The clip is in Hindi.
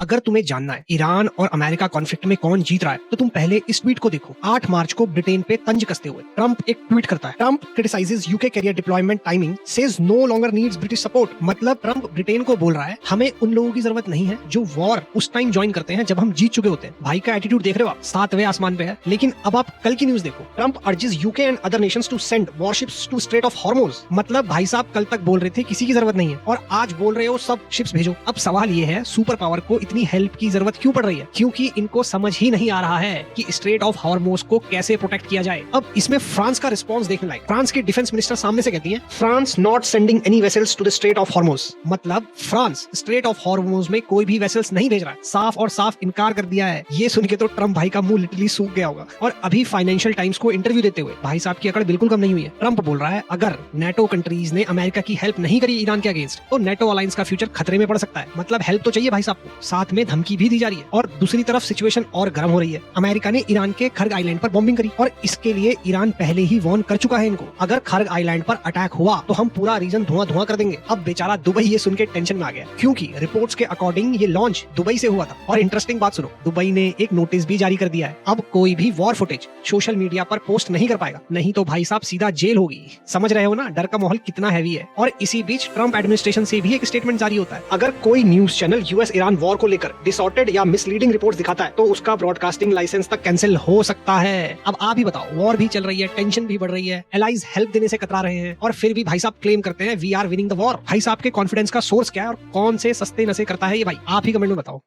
अगर तुम्हें जानना है ईरान और अमेरिका कॉन्फ्लिक्ट में कौन जीत रहा है तो तुम पहले इस ट्वीट को देखो। 8 मार्च को ब्रिटेन पे तंज कसते हुए ट्रंप एक ट्वीट करता है। Trump criticizes UK carrier deployment timing, says no longer needs British support. मतलब ट्रंप ब्रिटेन को बोल रहा है हमें उन लोगों की जरूरत नहीं है जो वॉर उस टाइम ज्वाइन करते हैं जब हम जीत चुके होते हैं। भाई का एटीट्यूड देख रहे हो आप, 7वें आसमान पे है। लेकिन अब आप कल की न्यूज देखो। Trump urges UK and other nations to send warships to strait of Hormuz. मतलब भाई साहब कल तक बोल रहे थे किसी की जरूरत नहीं है और आज बोल रहे हो सब शिप्स भेजो। अब सवाल ये है सुपर पावर को इतनी हेल्प की जरूरत क्यों पड़ रही है? क्योंकि इनको समझ ही नहीं आ रहा है कि स्ट्रेट ऑफ हॉर्मुज को कैसे प्रोटेक्ट किया जाए। अब इसमें फ्रांस का रिस्पांस देखने लायक। फ्रांस के डिफेंस मिनिस्टर सामने से कहती हैं France not sending any vessels to the strait of Hormuz. मतलब फ्रांस स्ट्रेट ऑफ हॉर्मुज में कोई भी वेसल्स नहीं भेज रहा है। साफ और साफ इनकार कर दिया है। ये सुन के तो ट्रंप भाई का मुंह लिटरली सूख गया होगा। और अभी फाइनेंशियल टाइम्स को इंटरव्यू देते हुए भाई साहब की अकड़ बिल्कुल कम नहीं हुई है। ट्रंप बोल रहा है अगर नेटो कंट्रीज ने अमेरिका की हेल्प नहीं करी ईरान के अगेंस्ट तो नेटो अलायंस का फ्यूचर खतरे में पड़ सकता है। मतलब हेल्प तो चाहिए भाई साहब को, साथ में धमकी भी दी जा रही है। और दूसरी तरफ सिचुएशन और गर्म हो रही है। अमेरिका ने ईरान के खर्ग आइलैंड पर बॉम्बिंग करी और इसके लिए ईरान पहले ही वार्न कर चुका है इनको। अगर खर्ग आइलैंड पर अटैक हुआ तो हम पूरा रीजन धुआं धुआं कर देंगे। अब बेचारा दुबई ये सुन के टेंशन में आ गया क्योंकि रिपोर्ट्स के अकॉर्डिंग ये लॉन्च दुबई से हुआ था। और इंटरेस्टिंग बात सुनो, दुबई ने एक नोटिस भी जारी कर दिया है। अब कोई भी वॉर फुटेज सोशल मीडिया पर पोस्ट नहीं कर पाएगा, नहीं तो भाई साहब सीधा जेल होगी। समझ रहे हो ना डर का माहौल कितना हैवी है। और इसी बीच ट्रंप एडमिनिस्ट्रेशन से भी एक स्टेटमेंट जारी होता है अगर कोई news channel US Iran war को लेकर डिसऑर्टेड या मिसलीडिंग रिपोर्ट्स दिखाता है तो उसका ब्रॉडकास्टिंग लाइसेंस तक कैंसिल हो सकता है। अब आप ही बताओ, वॉर भी चल रही है, टेंशन भी बढ़ रही है, एलाइज हेल्प देने से कतरा रहे हैं और फिर भी भाई साहब क्लेम करते हैं we are winning the war. भाई साहब के कॉन्फिडेंस का सोर्स क्या है और कौन से सस्ते नशे करता है ये? भाई आप ही कमेंट में बताओ।